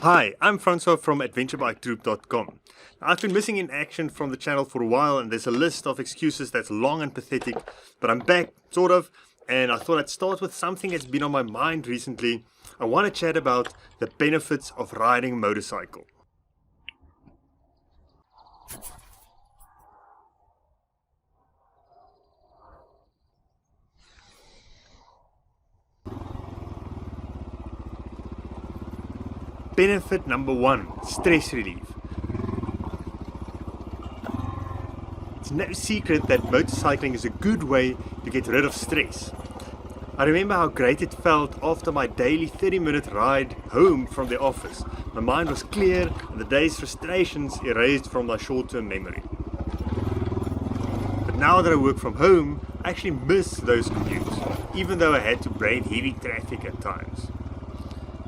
Hi, I'm Francois from adventurebikegroup.com. I've been missing in action from the channel for a while, and there's a list of excuses that's long and pathetic, but I'm back, sort of, and I thought I'd start with something that's been on my mind recently. I want to chat about the benefits of riding a motorcycle. Benefit number 1, stress relief. It's no secret that motorcycling is a good way to get rid of stress. I remember how great it felt after my daily 30-minute ride home from the office. My mind was clear and the day's frustrations erased from my short-term memory. But now that I work from home, I actually miss those commutes, even though I had to brave heavy traffic at times.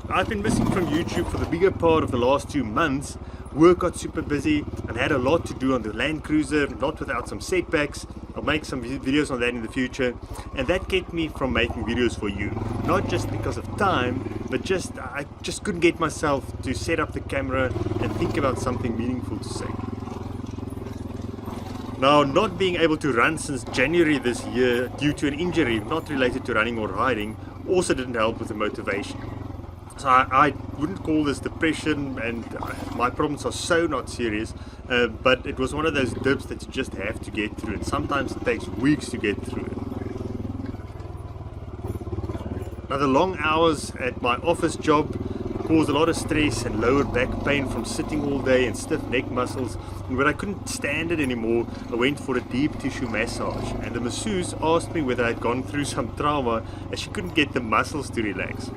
I've been missing from YouTube for the bigger part of the last 2 months. Work got super busy and had a lot to do on the Land Cruiser, not without some setbacks. I'll make some videos on that in the future, and that kept me from making videos for you. Not just because of time, but I just couldn't get myself to set up the camera and think about something meaningful to say. Now, not being able to run since January this year due to an injury not related to running or riding also didn't help with the motivation. So I wouldn't call this depression, and my problems are so not serious, but it was one of those dips that you just have to get through, and sometimes it takes weeks to get through it. Now, the long hours at my office job caused a lot of stress and lower back pain from sitting all day and stiff neck muscles, and when I couldn't stand it anymore, I went for a deep tissue massage, and the masseuse asked me whether I'd gone through some trauma as she couldn't get the muscles to relax.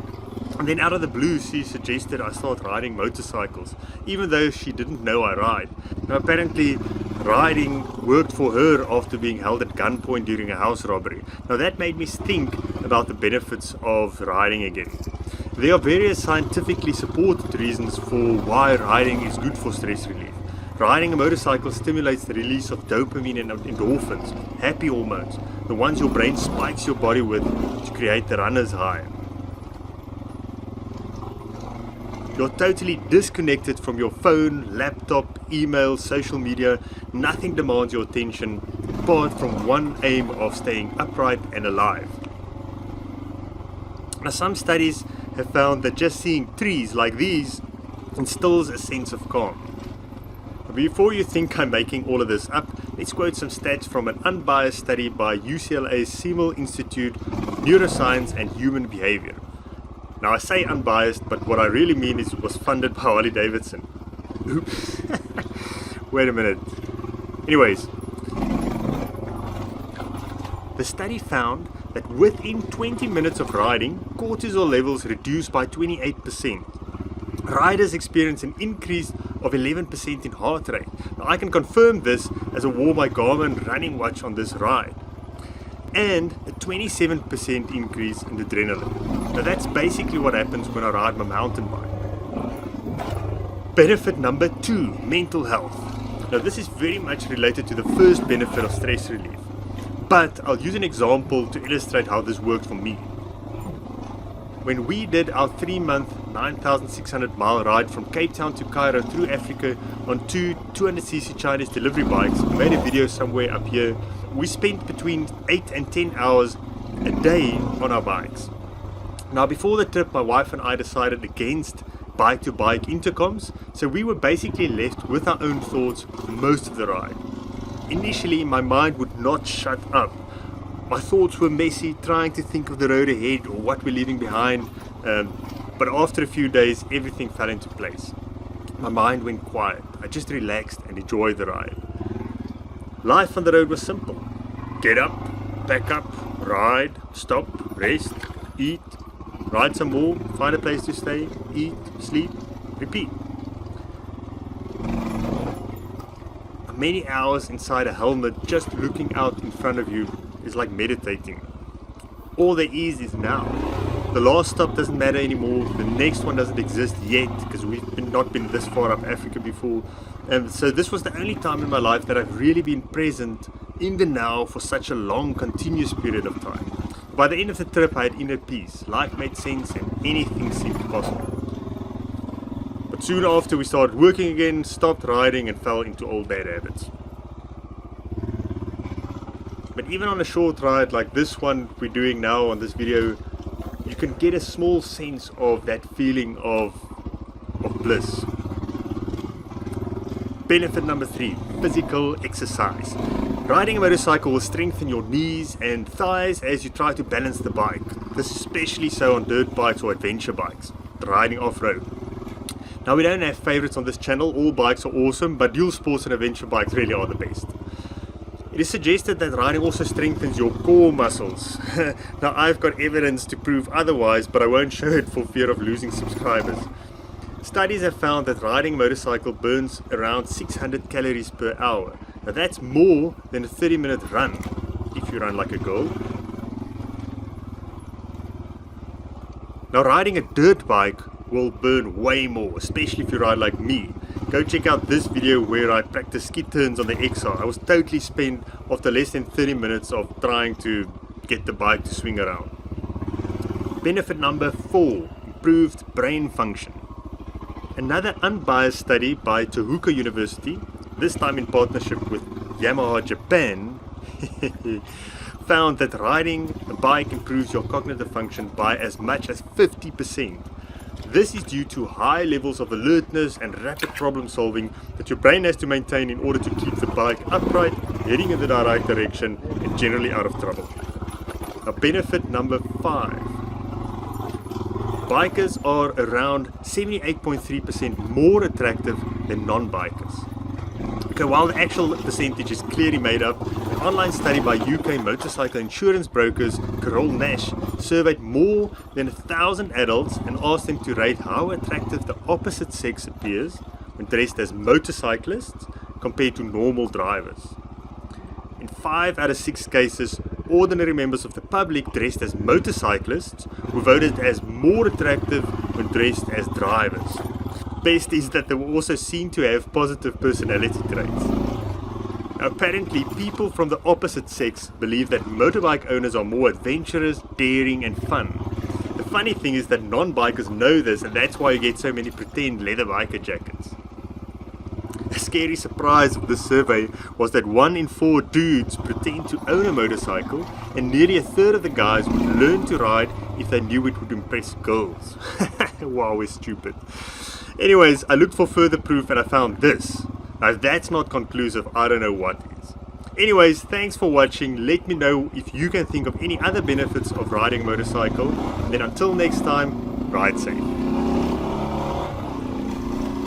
And then out of the blue, she suggested I start riding motorcycles, even though she didn't know I ride. Now, apparently, riding worked for her after being held at gunpoint during a house robbery. Now, that made me think about the benefits of riding again. There are various scientifically supported reasons for why riding is good for stress relief. Riding a motorcycle stimulates the release of dopamine and endorphins, happy hormones, the ones your brain spikes your body with to create the runner's high. You're totally disconnected from your phone, laptop, email, social media. Nothing demands your attention apart from one aim of staying upright and alive. Now, some studies have found that just seeing trees like these instills a sense of calm. Before you think I'm making all of this up, let's quote some stats from an unbiased study by UCLA's Semel Institute of Neuroscience and Human Behavior. Now, I say unbiased, but what I really mean is it was funded by Harley Davidson. Oops. Wait a minute. Anyways, the study found that within 20 minutes of riding, cortisol levels reduced by 28%. Riders experience an increase of 11% in heart rate. Now, I can confirm this as I wore my Garmin running watch on this ride. And a 27% increase in adrenaline. Now, that's basically what happens when I ride my mountain bike. Benefit number 2, mental health. Now, this is very much related to the first benefit of stress relief, but I'll use an example to illustrate how this worked for me. When we did our 3-month 9,600 mile ride from Cape Town to Cairo through Africa on 2 200cc Chinese delivery bikes, I made a video somewhere up here. We spent between 8 and 10 hours a day on our bikes. Now, before the trip, my wife and I decided against bike-to-bike intercoms, so we were basically left with our own thoughts for most of the ride. Initially, my mind would not shut up. My thoughts were messy, trying to think of the road ahead or what we're leaving behind, but after a few days, everything fell into place. My mind went quiet. I just relaxed and enjoyed the ride. Life on the road was simple. Get up, pack up, ride, stop, rest, eat, ride some more, find a place to stay, eat, sleep, repeat. Many hours inside a helmet just looking out in front of you is like meditating. All there is now. The last stop doesn't matter anymore. The next one doesn't exist yet because we've not been this far up Africa before. And so this was the only time in my life that I've really been present in the now for such a long, continuous period of time. By the end of the trip, I had inner peace. Life made sense and anything seemed possible. But soon after we started working again, stopped riding and fell into old bad habits. But even on a short ride like this one we're doing now on this video, you can get a small sense of that feeling of bliss. Benefit number 3, physical exercise. Riding a motorcycle will strengthen your knees and thighs as you try to balance the bike. This is especially so on dirt bikes or adventure bikes, riding off-road. Now, we don't have favorites on this channel, all bikes are awesome, but dual sports and adventure bikes really are the best. It is suggested that riding also strengthens your core muscles. Now, I've got evidence to prove otherwise, but I won't show it for fear of losing subscribers. Studies have found that riding a motorcycle burns around 600 calories per hour. Now, that's more than a 30-minute run if you run like a girl. Now, riding a dirt bike will burn way more, especially if you ride like me. Go check out this video where I practice skid turns on the XR. I was totally spent after less than 30 minutes of trying to get the bike to swing around. Benefit number 4, improved brain function. Another unbiased study by Tohoku University, this time in partnership with Yamaha Japan, found that riding a bike improves your cognitive function by as much as 50%. This is due to high levels of alertness and rapid problem solving that your brain has to maintain in order to keep the bike upright, heading in the right direction, and generally out of trouble. Now, benefit number 5. Bikers are around 78.3% more attractive than non-bikers. Okay, while the actual percentage is clearly made up, an online study by UK motorcycle insurance brokers Carol Nash surveyed more than 1,000 adults and asked them to rate how attractive the opposite sex appears when dressed as motorcyclists compared to normal drivers. In 5 out of 6 cases, ordinary members of the public dressed as motorcyclists were voted as more attractive when dressed as drivers. Best is that they were also seen to have positive personality traits. Apparently, people from the opposite sex believe that motorbike owners are more adventurous, daring, and fun. The funny thing is that non-bikers know this, and that's why you get so many pretend leather biker jackets. A scary surprise of this survey was that 1 in 4 dudes pretend to own a motorcycle, and nearly a third of the guys would learn to ride if they knew it would impress girls. Wow, we're stupid. Anyways, I looked for further proof and I found this. Now, if that's not conclusive, I don't know what is. Anyways, thanks for watching. Let me know if you can think of any other benefits of riding a motorcycle. And then until next time, ride safe.